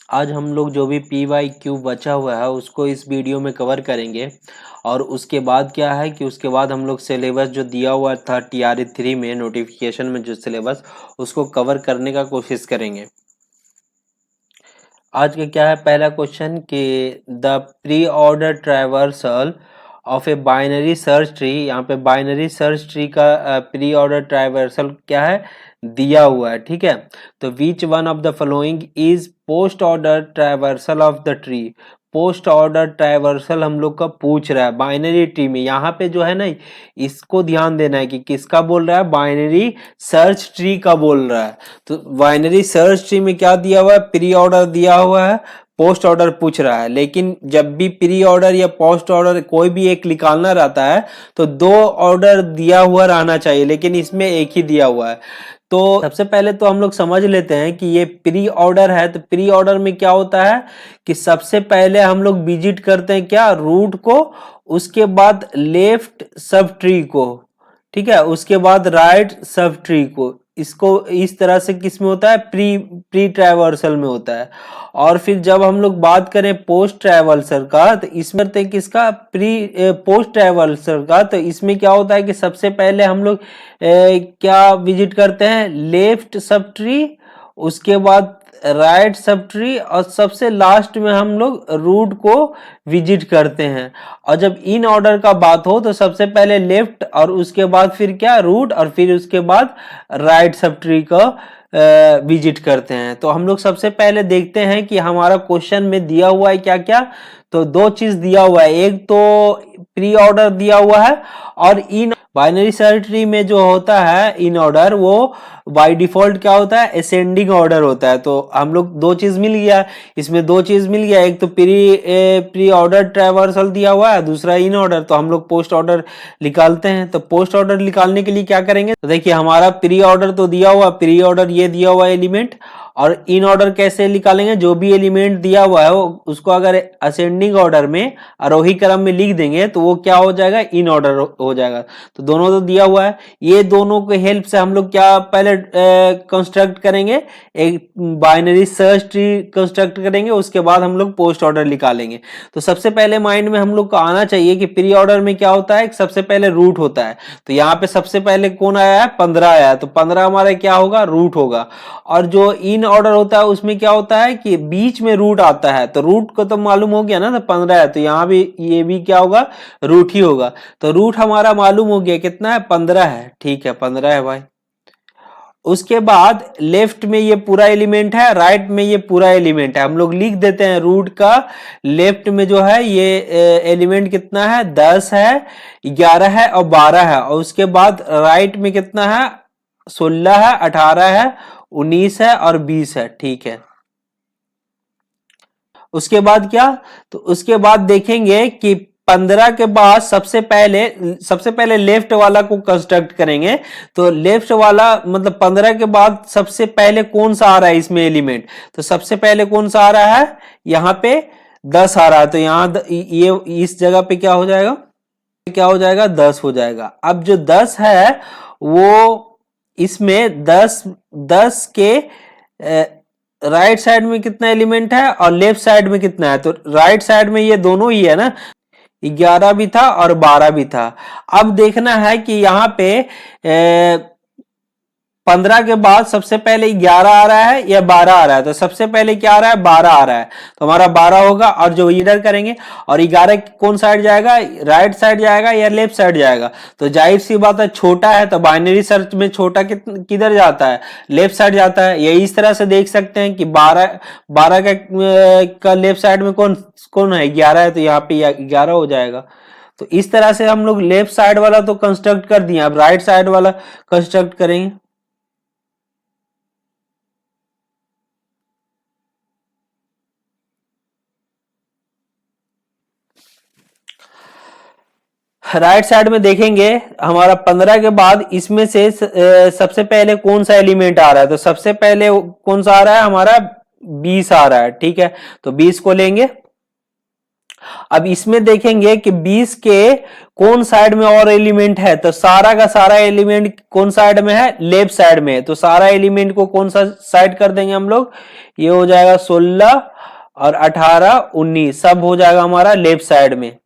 आज हम लोग जो भी पी वाई क्यू बचा हुआ है उसको इस वीडियो में कवर करेंगे। और उसके बाद क्या है कि उसके बाद हम लोग सिलेबस जो दिया हुआ था TRE 3 में नोटिफिकेशन में जो सिलेबस उसको कवर करने का कोशिश करेंगे। आज का क्या है पहला क्वेश्चन कि the pre order traversal of a binary search tree. यहाँ पे बाइनरी सर्च ट्री का प्री ऑर्डर ट्राइवर्सल क्या है दिया हुआ है, ठीक है। तो which one of the following is post order traversal of the tree. Post order traversal हम लोग का पूछ रहा है बाइनरी ट्री में। यहाँ पे जो है ना इसको ध्यान देना है कि किसका बोल रहा है, बाइनरी सर्च ट्री का बोल रहा है। तो बाइनरी सर्च ट्री में क्या दिया हुआ है, प्री ऑर्डर दिया हुआ है, पोस्ट ऑर्डर पूछ रहा है। लेकिन जब भी प्री ऑर्डर या पोस्ट ऑर्डर कोई भी एक निकालना रहता है तो दो ऑर्डर दिया हुआ रहना चाहिए, लेकिन इसमें एक ही दिया हुआ है। तो सबसे पहले तो हम लोग समझ लेते हैं कि ये प्री ऑर्डर है। तो प्री ऑर्डर में क्या होता है कि सबसे पहले हम लोग विजिट करते हैं क्या, रूट को, उसके बाद लेफ्ट सब ट्री को, ठीक है, उसके बाद राइट सब ट्री को। इसको इस तरह से किस में होता है, प्री ट्रैवर्सल में होता है। और फिर जब हम लोग बात करें पोस्ट ट्रैवर्सल का तो इसमें करते हैं किसका, पोस्ट ट्रैवर्सल का। तो इसमें क्या होता है कि सबसे पहले हम लोग क्या विजिट करते हैं, लेफ्ट सब ट्री, उसके बाद राइट सब ट्री, और सबसे लास्ट में हम लोग रूट को विजिट करते हैं। और जब इन ऑर्डर का बात हो तो सबसे पहले लेफ्ट और उसके बाद फिर क्या, रूट, और फिर उसके बाद राइट सब ट्री का विजिट करते हैं। तो हम लोग सबसे पहले देखते हैं कि हमारा क्वेश्चन में दिया हुआ है क्या क्या। तो दो चीज दिया हुआ है, एक तो प्री ऑर्डर दिया हुआ है और इन बाइनरी सर्च ट्री में जो होता है इन ऑर्डर वो बाय डिफॉल्ट क्या होता है, असेंडिंग ऑर्डर होता है। तो हम लोग दो चीज मिल गया, इसमें दो चीज मिल गया, एक तो प्री ऑर्डर ट्रैवर्सल दिया हुआ है, दूसरा इन ऑर्डर। तो हम लोग पोस्ट ऑर्डर निकालते हैं। तो पोस्ट ऑर्डर निकालने के लिए क्या करेंगे, तो देखिए हमारा प्री ऑर्डर तो दिया हुआ, प्री ऑर्डर ये दिया हुआ एलिमेंट। और इन ऑर्डर कैसे निकालेंगे, जो भी एलिमेंट दिया हुआ है उसको अगर असेंडिंग ऑर्डर में आरोही क्रम में लिख देंगे तो वो क्या हो जाएगा, इन ऑर्डर हो जाएगा। तो दोनों तो दिया हुआ है, ये दोनों के हेल्प से हम लोग क्या पहले कंस्ट्रक्ट करेंगे, एक बाइनरी सर्च ट्री कंस्ट्रक्ट करेंगे, उसके बाद हम लोग पोस्ट ऑर्डर निकालेंगे। तो सबसे पहले माइंड में हम लोग को आना चाहिए कि प्री ऑर्डर में क्या होता है, सबसे पहले रूट होता है। तो यहाँ पे सबसे पहले कौन आया है, 15 आया है, तो 15 हमारा क्या होगा, रूट होगा। और जो इन ऑर्डर होता है उसमें क्या होता है कि बीच में रूट आता है। तो रूट को तो मालूम हो गया ना, तो 15 है, तो यहाँ भी ये भी क्या होगा, रूट ही होगा। तो रूट हमारा मालूम हो गया कितना है, 15 है, ठीक है, 15 है भाई। उसके बाद लेफ्ट में ये पूरा एलिमेंट है, राइट में ये पूरा एलिमेंट है। हम लोग लिख देते हैं रूट का लेफ्ट में जो है ये एलिमेंट कितना है, 10 है, 11 है और 12 है। और उसके बाद राइट में कितना है, 16 है, 18 है, 19 है और 20 है, ठीक है। उसके बाद क्या, तो उसके बाद देखेंगे कि 15 के बाद सबसे पहले लेफ्ट वाला को कंस्ट्रक्ट करेंगे। तो लेफ्ट वाला मतलब 15 के बाद सबसे पहले कौन सा आ रहा है इसमें एलिमेंट, तो सबसे पहले कौन सा आ रहा है, यहाँ पे 10 आ रहा है। तो यहाँ ये इस जगह पे क्या हो जाएगा, 10 हो जाएगा। अब जो 10 है वो इसमें 10 के राइट साइड में कितना एलिमेंट है और लेफ्ट साइड में कितना है, तो राइट साइड में ये दोनों ही है ना, 11 भी था और 12 भी था। अब देखना है कि यहाँ पे 15 के बाद सबसे पहले 11 आ रहा है या 12 आ रहा है, तो सबसे पहले क्या आ रहा है, 12 आ रहा है, तो हमारा 12 होगा। और जो इधर करेंगे, और 11 कौन साइड जाएगा, राइट साइड जाएगा या लेफ्ट साइड जाएगा, तो जाहिर सी बात है छोटा है, तो बाइनरी सर्च में छोटा किधर जाता है, लेफ्ट साइड जाता है। ये इस तरह से देख सकते हैं कि 12 का लेफ्ट साइड में कौन कौन है, 11 है, तो यहाँ पे 11 हो जाएगा। तो इस तरह से हम लोग लेफ्ट साइड वाला तो कंस्ट्रक्ट कर दिया, अब राइट साइड वाला कंस्ट्रक्ट करेंगे। राइट साइड में देखेंगे हमारा 15 के बाद इसमें से सबसे पहले कौन सा एलिमेंट आ रहा है, तो सबसे पहले कौन सा आ रहा है, हमारा 20 आ रहा है, ठीक है। तो 20 को लेंगे। अब इसमें देखेंगे कि 20 के कौन साइड में और एलिमेंट है, तो सारा का सारा एलिमेंट कौन साइड में है, लेफ्ट साइड में है। तो सारा एलिमेंट को कौन सा साइड कर देंगे हम लोग, ये हो जाएगा 16 और 18 19 सब हो जाएगा हमारा लेफ्ट साइड में,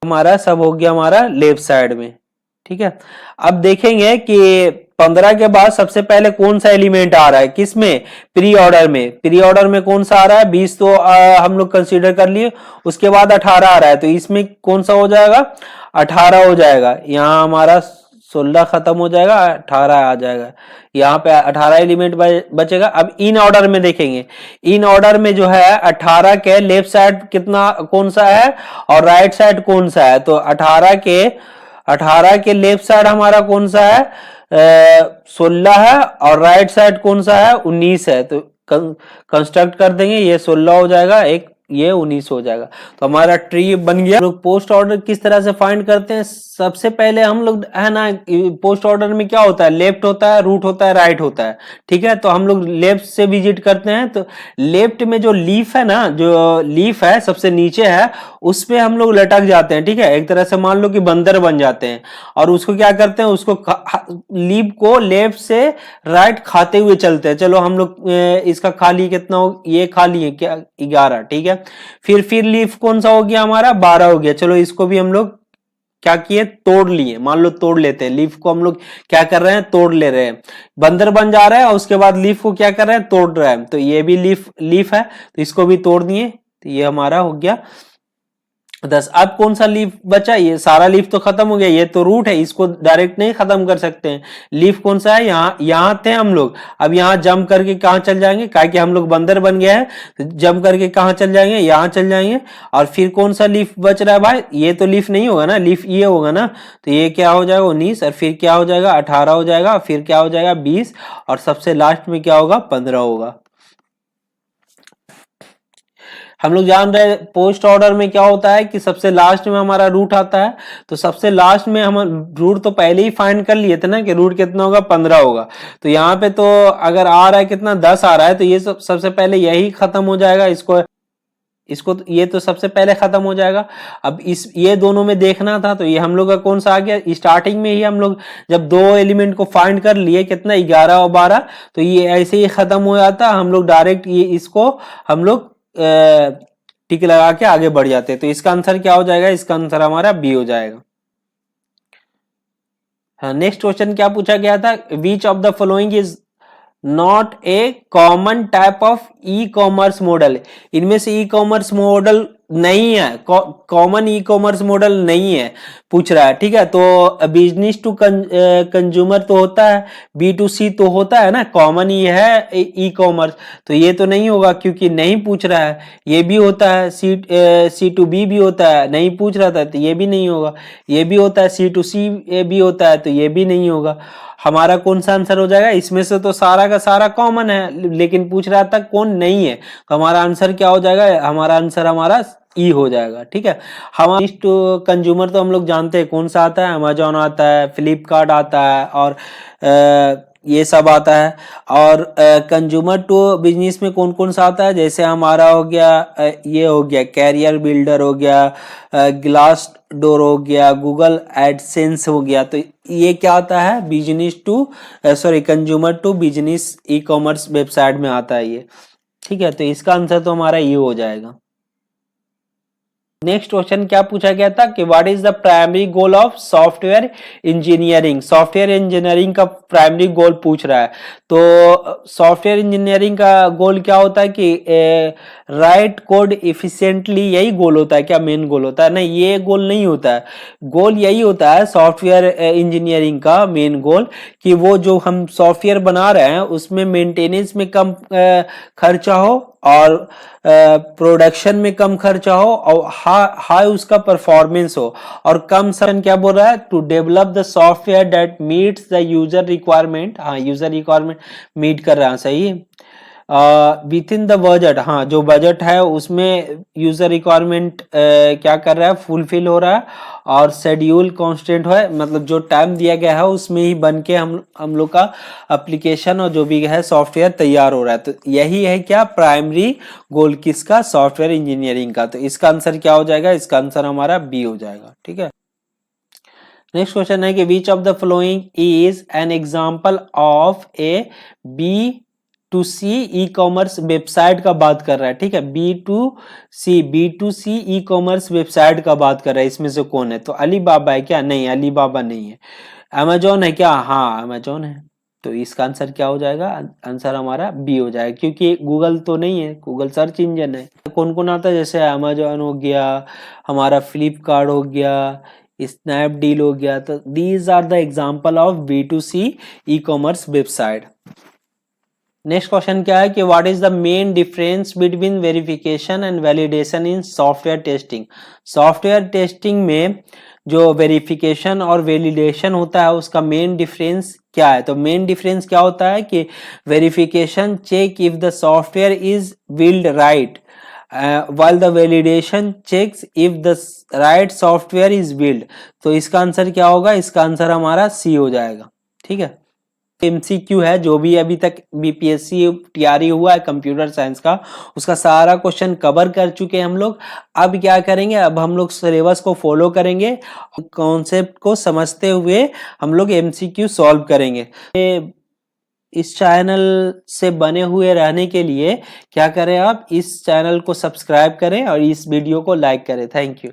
हमारा सब हो गया हमारा लेफ्ट साइड में। ठीक है, अब देखेंगे कि 15 के बाद सबसे पहले कौन सा एलिमेंट आ रहा है, किसमें, प्री ऑर्डर में। प्री ऑर्डर में कौन सा आ रहा है, 20 तो हम लोग कंसीडर कर लिए, उसके बाद 18 आ रहा है, तो इसमें कौन सा हो जाएगा, 18 हो जाएगा। यहाँ हमारा 16 खत्म हो जाएगा, 18 आ जाएगा, यहाँ पे 18 एलिमेंट बचेगा। अब इन ऑर्डर में देखेंगे, इन ऑर्डर में जो है 18 के लेफ्ट साइड कितना कौन सा है और राइट साइड कौन सा है, तो 18 के लेफ्ट साइड हमारा कौन सा है, 16 है, और राइट साइड कौन सा है, 19 है। तो कंस्ट्रक्ट कर देंगे, ये 16 हो जाएगा, एक ये 19 हो जाएगा। तो हमारा ट्री बन गया। लोग पोस्ट ऑर्डर किस तरह से फाइंड करते हैं, सबसे पहले हम लोग है ना, पोस्ट ऑर्डर में क्या होता है, लेफ्ट होता है, रूट होता है, राइट होता है। ठीक है, तो हम लोग लेफ्ट से विजिट करते हैं, तो लेफ्ट में जो लीफ है ना, जो लीफ है सबसे नीचे है, उस पे हम लोग लटक जाते हैं। ठीक है, एक तरह से मान लो कि बंदर बन जाते हैं, और उसको क्या करते हैं, उसको लीफ को लेफ्ट से राइट खाते हुए चलते हैं। चलो हम लोग इसका खा लिए, कितना ये खा लिए क्या, 11। ठीक है, फिर लीफ कौन सा हो गया हमारा, 12 हो गया। चलो इसको भी हम लोग क्या किए, तोड़ लिए, मान लो तोड़ लेते हैं, लीफ को हम लोग क्या कर रहे हैं, तोड़ ले रहे हैं, बंदर बन जा रहा है, और उसके बाद लीफ को क्या कर रहे हैं, तोड़ रहे हैं। तो ये भी लीफ है, तो इसको भी तोड़ दिए, तो ये हमारा हो गया 10। अब कौन सा लीफ बचा, ये सारा लीफ तो खत्म हो गया, ये तो रूट है, इसको डायरेक्ट नहीं खत्म कर सकते हैं। लीफ कौन सा है, यहाँ थे हम लोग, अब यहाँ जंप करके कहाँ चल जाएंगे, काहे कि हम लोग बंदर बन गया है, तो जंप करके कहाँ चल जाएंगे, यहाँ चल जाएंगे। और फिर कौन सा लीफ बच रहा है भाई, ये तो लीफ नहीं होगा ना, लीफ ये होगा ना, तो ये क्या हो जाएगा 19, और फिर क्या हो जाएगा 18 हो जाएगा, फिर क्या हो जाएगा 20, और सबसे लास्ट में क्या होगा 15 होगा। हम लोग जान रहे हैं पोस्ट ऑर्डर में क्या होता है कि सबसे लास्ट में हमारा रूट आता है, तो सबसे लास्ट में हम रूट तो पहले ही फाइंड कर लिए थे ना कि रूट कितना होगा, 15 होगा। तो यहाँ पे तो अगर आ रहा है कितना, 10 आ रहा है, तो ये सबसे पहले यही खत्म हो जाएगा, इसको ये तो सबसे पहले खत्म हो जाएगा। अब ये दोनों में देखना था, तो ये हम लोग का कौन सा आ गया, स्टार्टिंग में ही हम लोग जब दो एलिमेंट को फाइंड कर लिए कितना, 11 और 12, तो ये ऐसे ही खत्म हो जाता, हम लोग डायरेक्ट ये इसको हम लोग टिक लगा के आगे बढ़ जाते हैं। तो इसका आंसर क्या हो जाएगा, इसका आंसर हमारा बी हो जाएगा। हाँ, नेक्स्ट क्वेश्चन क्या पूछा गया था, which of the following is not a common type of e commerce model. इनमें से ई कॉमर्स मॉडल नहीं है, कॉमन ई कॉमर्स मॉडल नहीं है पूछ रहा है। ठीक है, तो बिजनेस टू कंज्यूमर तो होता है, B2C तो होता है ना, कॉमन ही है ई कॉमर्स, तो ये तो नहीं होगा क्योंकि नहीं पूछ रहा है। ये भी होता है C2B भी होता है, नहीं पूछ रहा था, तो ये भी नहीं होगा। ये भी होता है C2C भी होता है, तो ये भी नहीं होगा। हमारा कौन सा आंसर हो जाएगा, इसमें से तो सारा का सारा कॉमन है, लेकिन पूछ रहा था कौन नहीं है, तो हमारा आंसर क्या हो जाएगा, हमारा आंसर हमारा ई हो जाएगा। ठीक है, हमारा कंज्यूमर तो हम लोग जानते हैं कौन सा आता है, अमेजोन आता है, फ्लिपकार्ट आता है, और ये सब आता है। और कंज्यूमर टू बिजनेस में कौन कौन सा आता है, जैसे हमारा हो गया ये हो गया कैरियर बिल्डर हो गया, ग्लास डोर हो गया, गूगल एडसेंस हो गया। तो ये क्या आता है, business to consumer to business e commerce website में आता है ये। ठीक है, तो इसका आंसर तो हमारा ये हो जाएगा। नेक्स्ट क्वेश्चन क्या पूछा गया था कि what is the primary goal of software engineering. Software engineering का प्राइमरी गोल पूछ रहा है। तो सॉफ्टवेयर इंजीनियरिंग का गोल क्या होता है कि राइट कोड इफिशिएंटली, यही गोल होता है क्या, मेन गोल होता है? नहीं, ये गोल नहीं होता है। गोल यही होता है सॉफ्टवेयर इंजीनियरिंग का मेन गोल कि वो जो हम सॉफ्टवेयर बना रहे हैं उसमें मेंटेनेंस में कम खर्चा हो और प्रोडक्शन में कम खर्चा हो और हाई उसका परफॉर्मेंस हो और कम समय। क्या बोल रहा है, to develop the software that meets the user requirement. हाँ, यूजर रिक्वायरमेंट मीट कर रहा है, सही। विथ इन द बजट, हाँ जो बजट है उसमें यूजर रिक्वायरमेंट क्या कर रहा है, फुलफिल हो रहा है और शेड्यूल कांस्टेंट है, मतलब जो टाइम दिया गया है उसमें ही बन के हम लोग का एप्लीकेशन और जो भी है सॉफ्टवेयर तैयार हो रहा है। तो यही है क्या प्राइमरी गोल किसका, सॉफ्टवेयर इंजीनियरिंग का। तो इसका आंसर क्या हो जाएगा, इसका आंसर हमारा बी हो जाएगा। ठीक है। नेक्स्ट क्वेश्चन है कि which of the following is an example of A B2C e commerce website का बात कर रहा है, ठीक है। B2C ई कॉमर्स वेबसाइट का बात कर रहा है, इसमें से कौन है? तो अलीबाबा है क्या? नहीं, अलीबाबा नहीं है। अमेजोन है क्या? हाँ, अमेजोन है। तो इसका आंसर क्या हो जाएगा? आंसर हमारा बी हो जाएगा, क्योंकि गूगल तो नहीं है, गूगल सर्च इंजन है। कौन कौन आता है? जैसे अमेजोन हो गया, हमारा फ्लिपकार्ट हो गया, स्नैपडील हो गया। तो these are the example of B2C e commerce website. Next question क्या है कि what is the main difference between verification and validation in software testing. Software testing में जो वेरिफिकेशन और वैलिडेशन होता है उसका मेन डिफरेंस क्या है? तो मेन डिफरेंस क्या होता है कि verification check if the software is build right, while the validation checks if the right software is built। तो इसका आंसर क्या होगा? इसका आंसर हमारा सी हो जाएगा, ठीक है। MCQ है, जो भी अभी तक BPSC तैयारी हुआ है कंप्यूटर साइंस का, उसका सारा क्वेश्चन कवर कर चुके हैं हम लोग। अब क्या करेंगे? अब हम लोग सिलेबस को फॉलो करेंगे, कॉन्सेप्ट को समझते हुए हम लोग MCQ सॉल्व करेंगे। इस चैनल से बने हुए रहने के लिए क्या करें? आप इस चैनल को सब्सक्राइब करें और इस वीडियो को लाइक करें। Thank you.